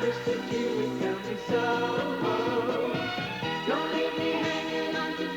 Wish that you would tell me so. Don't leave me hanging on to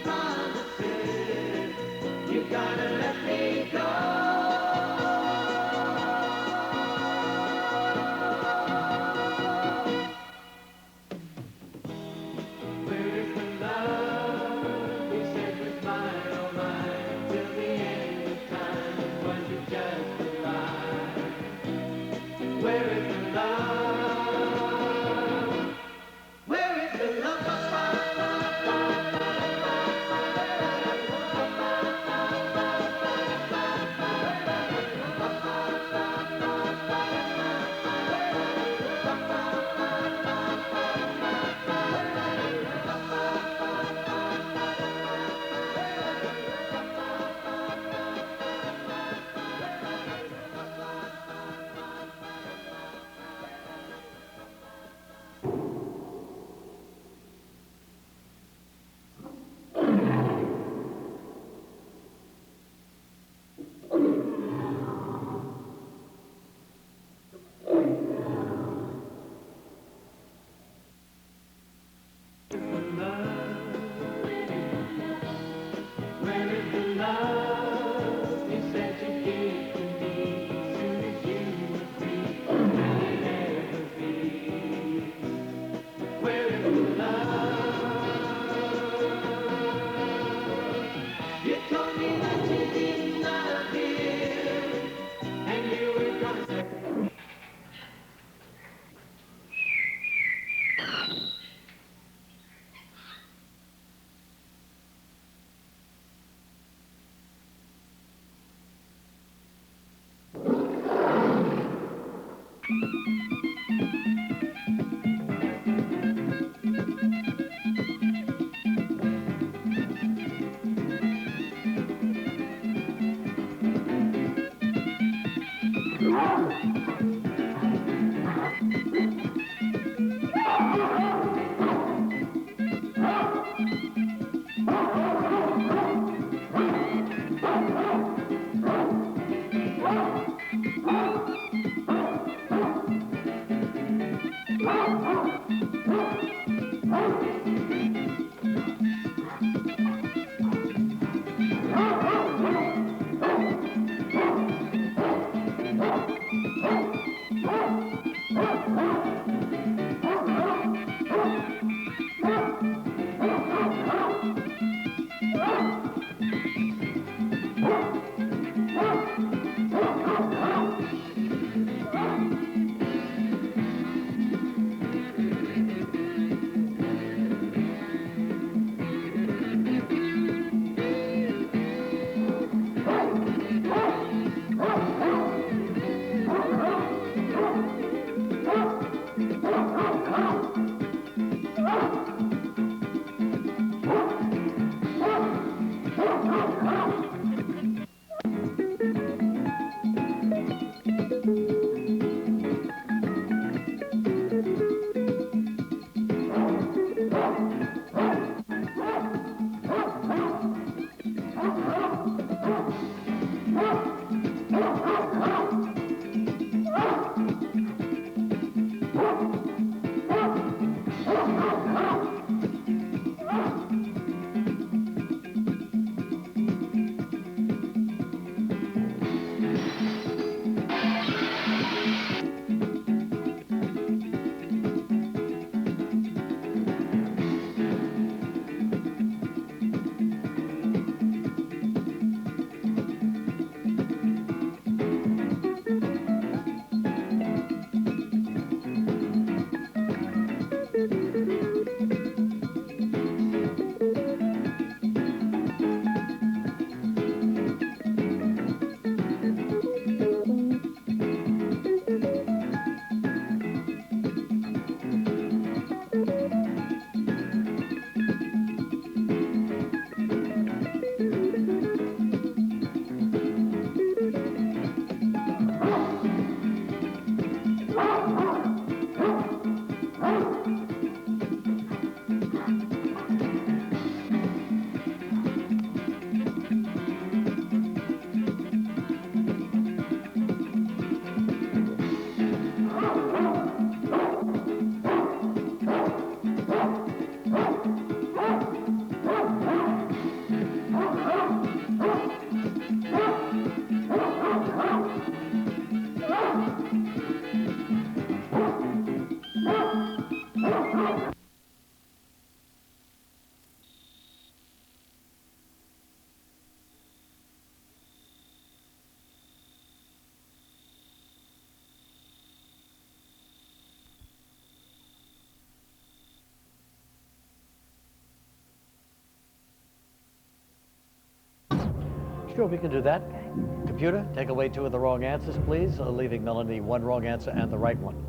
Sure, we can do that. Okay. Computer, take away 2 of the wrong answers, please, leaving Melanie 1 wrong answer and the right one.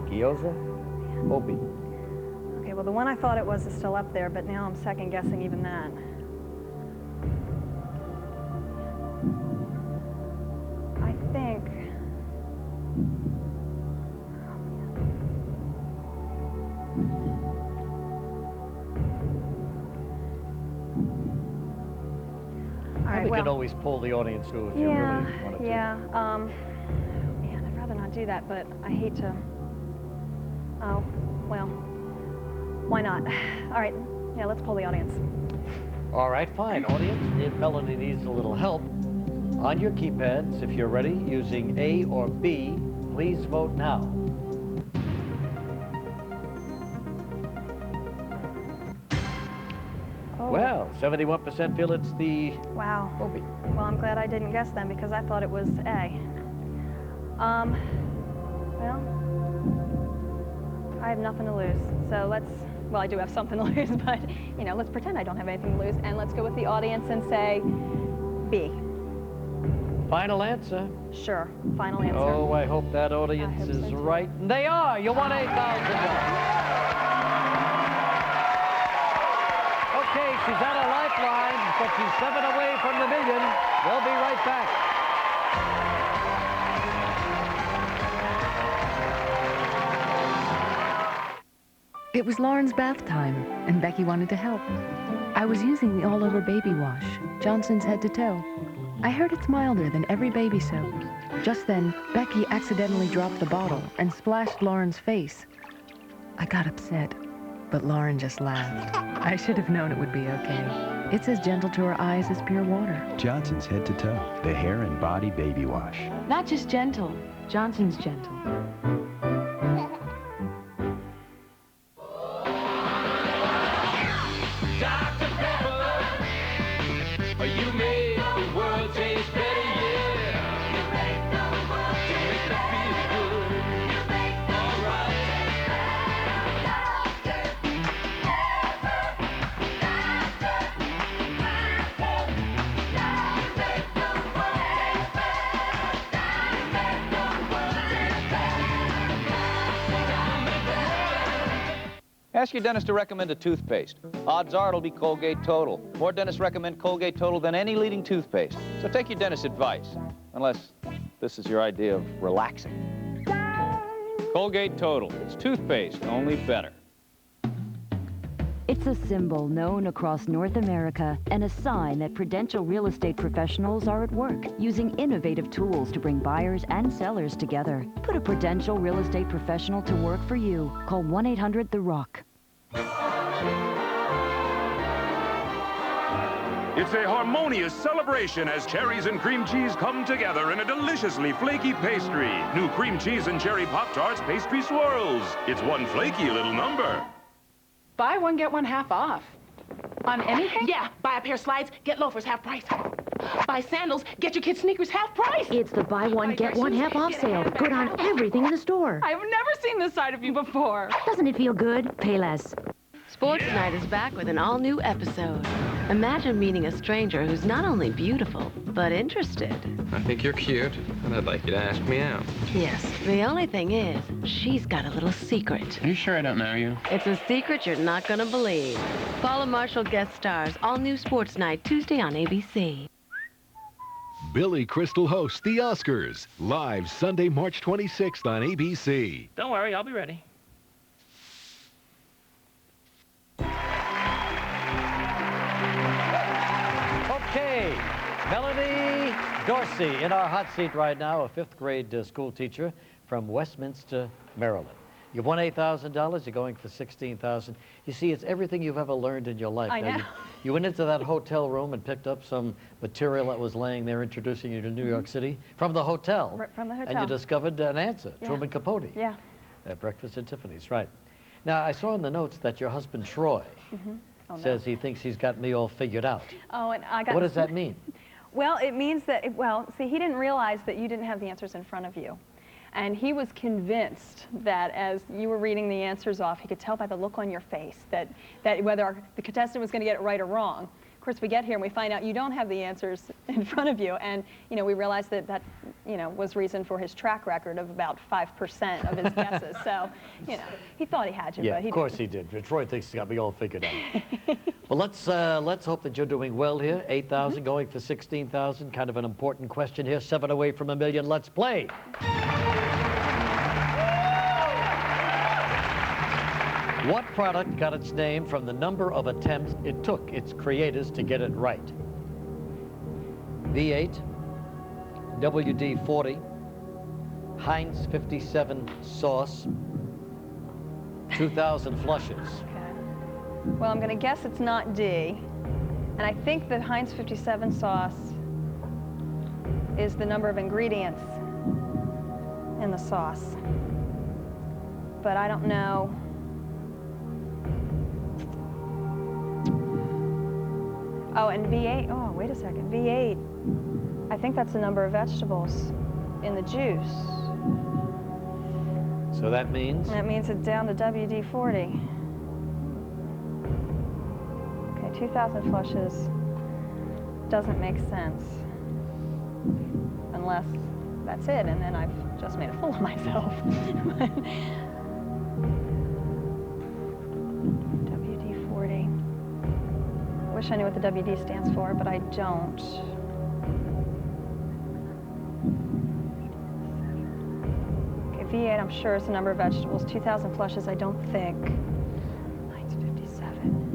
Gyoza, Obi. Okay, well, the one I thought it was is still up there, but now I'm second guessing even that. I think... All right, We well, can always pull the audience too if you really wanted to. Man, I'd rather not do that, but I hate to. Oh, well, why not? All right, yeah, let's pull the audience. All right, fine. Audience, if Melanie needs a little help, on your keypads, if you're ready, using A or B, please vote now. Oh. Well, 71% feel it's the Wow. Obi. Well, I'm glad I didn't guess then because I thought it was A. Well, I have nothing to lose. So well, I do have something to lose, but, you know, let's pretend I don't have anything to lose. And let's go with the audience and say B. Final answer. Sure, final answer. Oh, I hope that audience is so, too. right. And they are. You won $8,000. Okay, she's at a lifeline, but she's 7 away from the million. We'll be right back. It was Lauren's bath time, and Becky wanted to help. I was using the all-over baby wash, Johnson's Head to Toe. I heard it's milder than every baby soap. Just then, Becky accidentally dropped the bottle and splashed Lauren's face. I got upset, but Lauren just laughed. I should have known it would be okay. It's as gentle to her eyes as pure water. Johnson's Head to Toe, the hair and body baby wash. Not just gentle, Johnson's gentle. Dr. Pepper, you make the world taste better, yeah. You make the world taste better. You make me feel good. You make all right. Dr. Pepper, you make the world taste better. You make the world taste better. Ask your dentist to recommend a toothpaste. Odds are it'll be Colgate Total. More dentists recommend Colgate Total than any leading toothpaste. So take your dentist's advice, unless this is your idea of relaxing. Colgate Total. It's toothpaste, only better. It's a symbol known across North America and a sign that Prudential real estate professionals are at work, using innovative tools to bring buyers and sellers together. Put a Prudential real estate professional to work for you. Call 1-800-THE-ROCK. It's a harmonious celebration as cherries and cream cheese come together in a deliciously flaky pastry. New cream cheese and cherry Pop-Tarts pastry swirls. It's one flaky little number. Buy one, get one half off. On anything? Yeah, buy a pair of slides, get loafers half price. Buy sandals, get your kids sneakers half price. It's the buy one, get one half off sale. Good on everything in the store. I've never seen this side of you before. Doesn't it feel good? Pay less. Sports Night is back with an all-new episode. Imagine meeting a stranger who's not only beautiful, but interested. I think you're cute, and I'd like you to ask me out. Yes, the only thing is, she's got a little secret. Are you sure I don't know you? It's a secret you're not gonna believe. Paula Marshall guest stars all-new Sports Night, Tuesday on ABC. Billy Crystal hosts the Oscars, live Sunday, March 26th on ABC. Don't worry, I'll be ready. Okay, Melanie Dorsey in our hot seat right now, a 5th grade school teacher from Westminster, Maryland. You've won $8,000, you're going for $16,000. You see, it's everything you've ever learned in your life. I know. You went into that hotel room and picked up some material that was laying there introducing you to New York City from the hotel. Right from the hotel. And you discovered an answer, Yeah. Truman Capote. Yeah. At Breakfast at Tiffany's, right. Now, I saw in the notes that your husband, Troy, Oh, no. says he thinks he's got me all figured out. Oh, and I got... What does that mean? Well, it means that, well, see, he didn't realize that you didn't have the answers in front of you. And he was convinced that as you were reading the answers off, he could tell by the look on your face that whether the contestant was going to get it right or wrong. Of course, we get here and we find out you don't have the answers in front of you, and we realize that was reason for his track record of about 5% of his guesses. So, he thought he had you, Yeah, but he of course didn't. he did. Troy thinks he's got me all figured out. Well, let's hope that you're doing well here. 8,000 going for 16,000. Kind of an important question here. 7 away from $1 million. Let's play. What product got its name from the number of attempts it took its creators to get it right? V8, WD-40, Heinz 57 sauce, 2,000 flushes. Okay. Well, I'm going to guess it's not D. And I think the Heinz 57 sauce is the number of ingredients in the sauce. But I don't know. Oh, and V8, oh, wait a second, V8, I think that's the number of vegetables in the juice. So that means? That means it's down to WD-40. Okay, 2,000 flushes doesn't make sense. Unless that's it, and then I've just made a fool of myself. WD-40. I wish I knew what the WD stands for, but I don't. Okay, V8, I'm sure it's the number of vegetables. 2,000 flushes, I don't think. Heinz 57.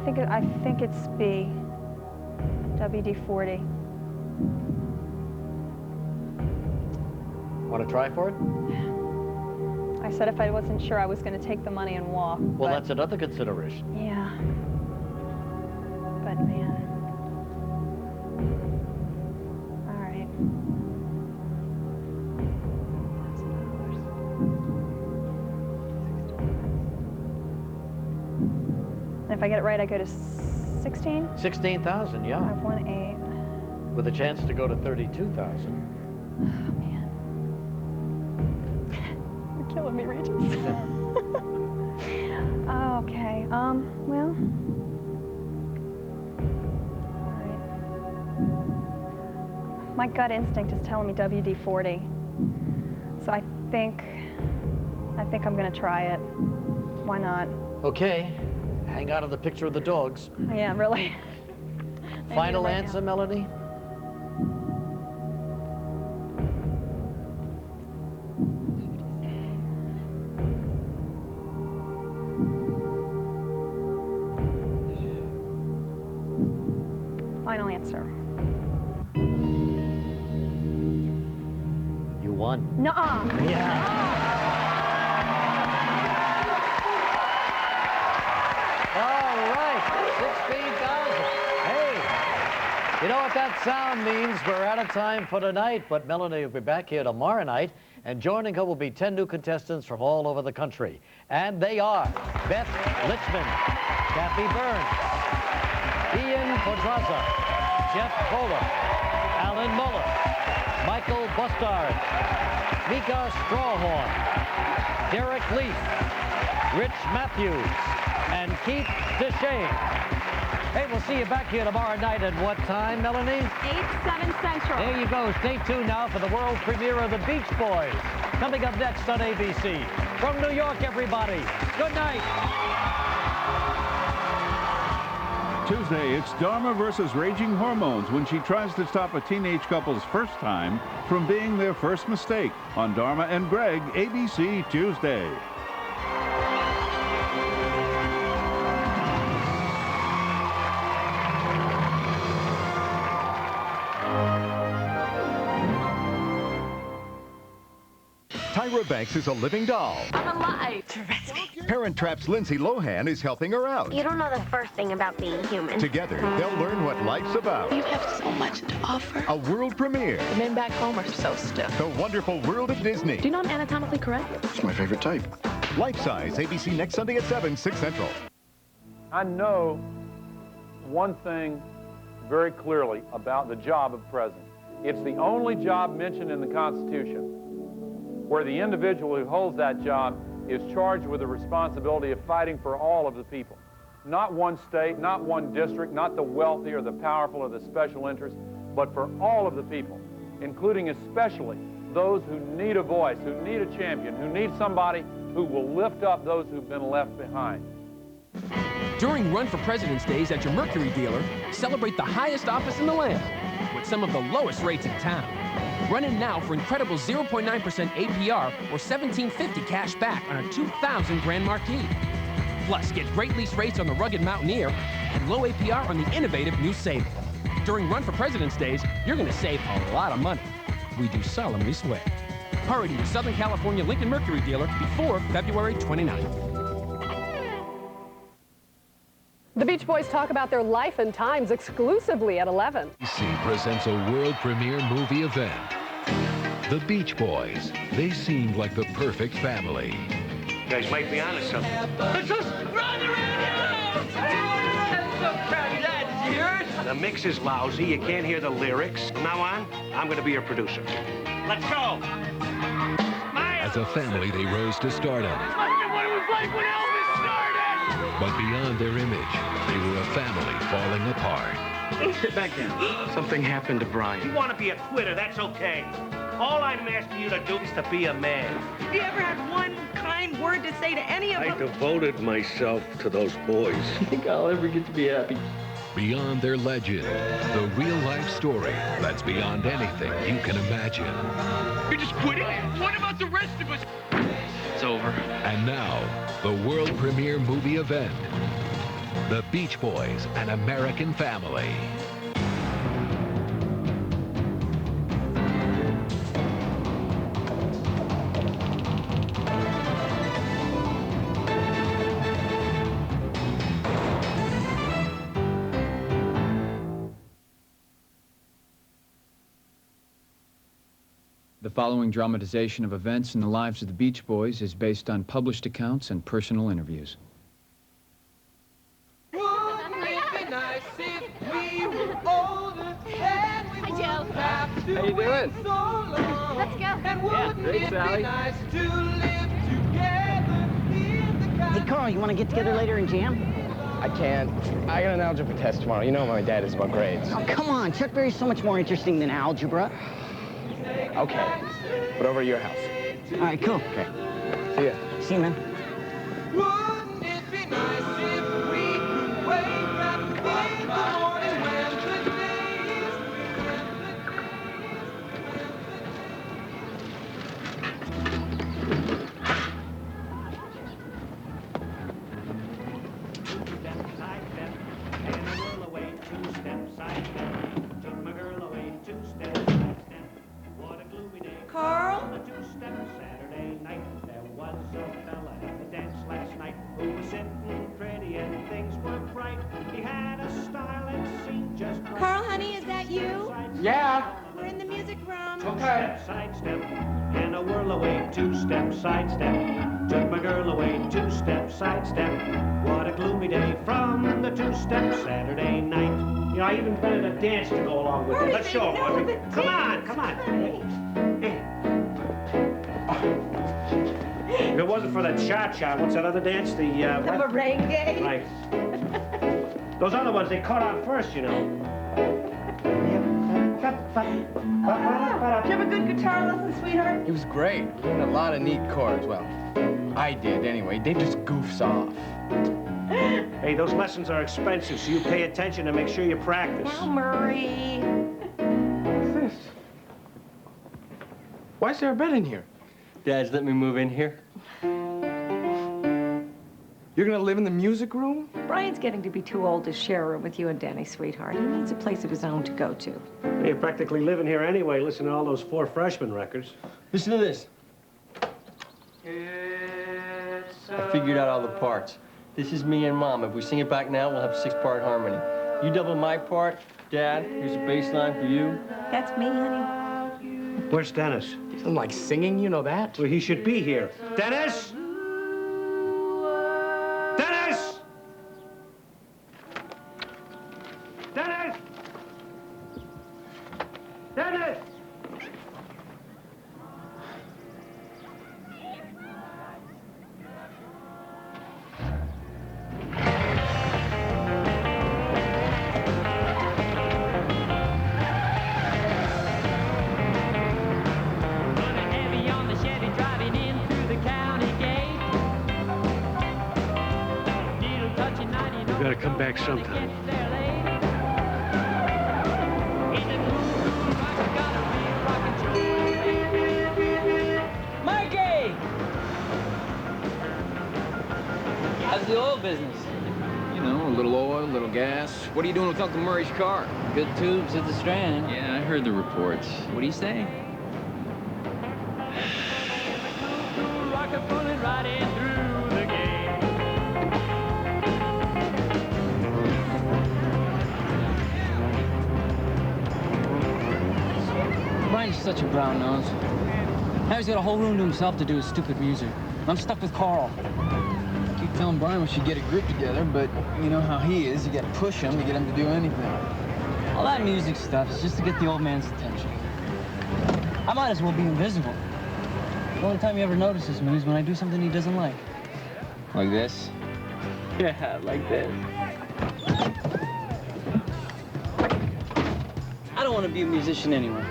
Okay, I think it's B. WD-40. Want to try for it? I said if I wasn't sure, I was going to take the money and walk. Well, that's another consideration. Yeah. But, man. All right. And if I get it right, I go to 16? 16,000, yeah. I've won 8. With a chance to go to 32,000. Killing me, Regis. Okay, well. All right. My gut instinct is telling me WD-40. So I think I'm gonna try it. Why not? Okay, hang out of the picture of the dogs. Yeah, really. Final answer, Melanie? Final answer. You won. Nuh-uh. Yeah. All right, 16,000. Hey, you know what that sound means? We're out of time for tonight, but Melanie will be back here tomorrow night, and joining her will be 10 new contestants from all over the country. And they are Beth Lichman, Kathy Burns, Ian Podraza, Jeff Kohler, Alan Muller, Michael Bustard, Mika Strawhorn, Derek Leaf, Rich Matthews, and Keith Deshane. Hey, we'll see you back here tomorrow night at what time, Melanie? 8/7 Central. There you go. Stay tuned now for the world premiere of The Beach Boys. Coming up next on ABC. From New York, everybody. Good night. Tuesday, it's Dharma versus Raging Hormones when she tries to stop a teenage couple's first time from being their first mistake on Dharma and Greg, ABC Tuesday. Tyra Banks is a living doll. I'm alive. Terrific. Parent Trap's Lindsay Lohan is helping her out. You don't know the first thing about being human. Together, they'll learn what life's about. You have so much to offer. A world premiere. The men back home are so stiff. The Wonderful World of Disney. Do you know I'm anatomically correct? It's my favorite type. Life Size, ABC next Sunday at 7, 6 Central. I know one thing very clearly about the job of president. It's the only job mentioned in the Constitution where the individual who holds that job is charged with the responsibility of fighting for all of the people. not one state, not one district, not the wealthy or the powerful or the special interests, but for all of the people, including especially those who need a voice, who need a champion, who need somebody who will lift up those who've been left behind. During Run for President's Days at your Mercury dealer, celebrate the highest office in the land with some of the lowest rates in town. Run in now for incredible 0.9% APR or $17.50 cash back on a 2000 Grand Marquis. Plus, get great lease rates on the rugged Mountaineer and low APR on the innovative new Sable. During Run for President's Days, you're going to save a lot of money. We do solemnly swear. Hurry to your Southern California Lincoln Mercury dealer before February 29th. The Beach Boys talk about their life and times exclusively at 11. ABC presents a world premiere movie event. The Beach Boys. They seemed like the perfect family. You guys might be onto something. It's us running around your house! I'm so proud of that. Did you hear it? The mix is lousy. You can't hear the lyrics. From now on, I'm going to be your producer. Let's go! As a family, they rose to stardom. This must be what it was like when Elvis started! But beyond their image, they were a family falling apart. Sit back down. Something happened to Brian. You want to be a quitter, that's okay. All I'm asking you to do is to be a man. Have you ever had one kind word to say to any of them? I devoted myself to those boys. You think I'll ever get to be happy? Beyond their legend, the real-life story that's beyond anything you can imagine. You're just quitting? What about the rest of us? It's over. And now, the world premiere movie event. The Beach Boys, An American Family. The following dramatization of events in the lives of the Beach Boys is based on published accounts and personal interviews. How you doing? Let's go. Yeah, great, Sally. Hey, Carl, you want to get together later and jam? I can't. I got an algebra test tomorrow. You know how my dad is about grades. Oh, come on. Chuck Berry's so much more interesting than algebra. Okay. But over at your house. All right, cool. Okay. See ya. See you, man. Carl? Saturday night, there was a fella at the dance last night who was sitting pretty and things were bright. He had a style that seemed just right. Carl, honey, is that you? Yeah. We're in the music room. Okay. Sidestep, and a whirl away, two-step, sidestep. Took my girl away, two-step, sidestep. What a gloomy day from the two-step Saturday night. You know, I even invented a dance to go along with it. Let's show them, Audrey. Come on, come on. Hey. If it wasn't for the cha-cha, what's that other dance? The what? Merengue. Right. Those other ones, they caught on first, you know. Did you have a good guitar lesson, sweetheart? It was great. Learned a lot of neat chords. Well, I did anyway. Dave just goofs off. Hey, those lessons are expensive, so you pay attention and make sure you practice. Now, Murray. What's this? Why is there a bed in here? Dad's let me move in here. You're gonna live in the music room? Brian's getting to be too old to share a room with you and Danny, sweetheart. He needs a place of his own to go to. Hey, you're practically living here anyway, listening to all those Four Freshmen records. Listen to this. I figured out all the parts. This is me and Mom. If we sing it back now, we'll have a 6-part harmony. You double my part, Dad. Here's a bass line for you. That's me, honey. Where's Dennis? He doesn't like singing, you know that. Well, he should be here. Dennis! Dennis! Dennis! Dennis! We've got to come back sometime. Mikey! How's the oil business? You know, a little oil, a little gas. What are you doing with Uncle Murray's car? Good tubes at the Strand. Yeah, I heard the reports. What do you say? Brian's such a brown nose. Now he's got a whole room to himself to do his stupid music. I'm stuck with Carl. I keep telling Brian we should get a group together, but you know how he is. You gotta push him to get him to do anything. All that music stuff is just to get the old man's attention. I might as well be invisible. The only time he ever notices me is when I do something he doesn't like. Like this? Yeah, like this. I don't want to be a musician anyway.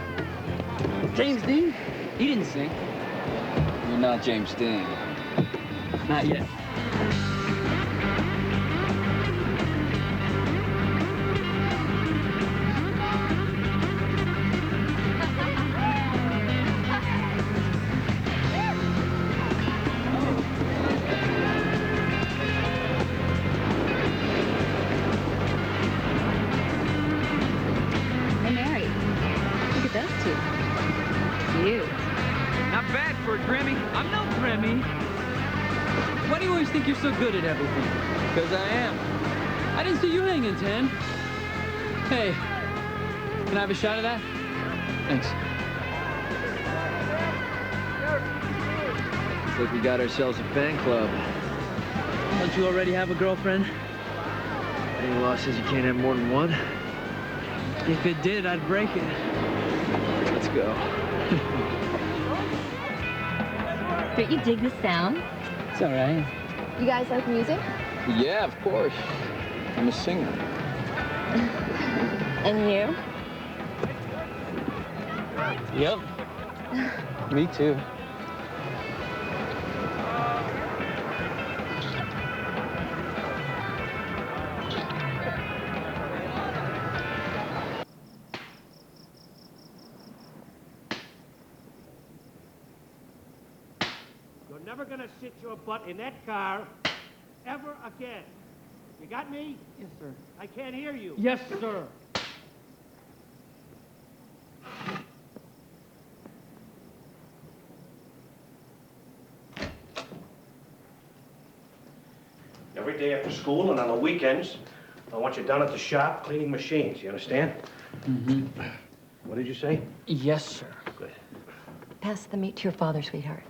James Dean, he didn't sing. You're not James Dean. Not yet. Hey, Mary, look at those two. Cute. Not bad for a Grammy. I'm no Grammy. Why do you always think you're so good at everything? Because I am. I didn't see you hanging 10. Hey, can I have a shot of that? Thanks. Looks like we got ourselves a fan club. Don't you already have a girlfriend? Any law says you can't have more than one? If it did, I'd break it. Let's go. Don't you dig the sound? It's all right. You guys like music? Yeah, of course. I'm a singer. And you? Yep. Me too. You're never gonna sit your butt in that car ever again. You got me? Yes, sir. I can't hear you. Yes, sir. Every day after school and on the weekends, I want you down at the shop cleaning machines. You understand? Mm-hmm. What did you say? Yes, sir. Good. Pass the meat to your father, sweetheart.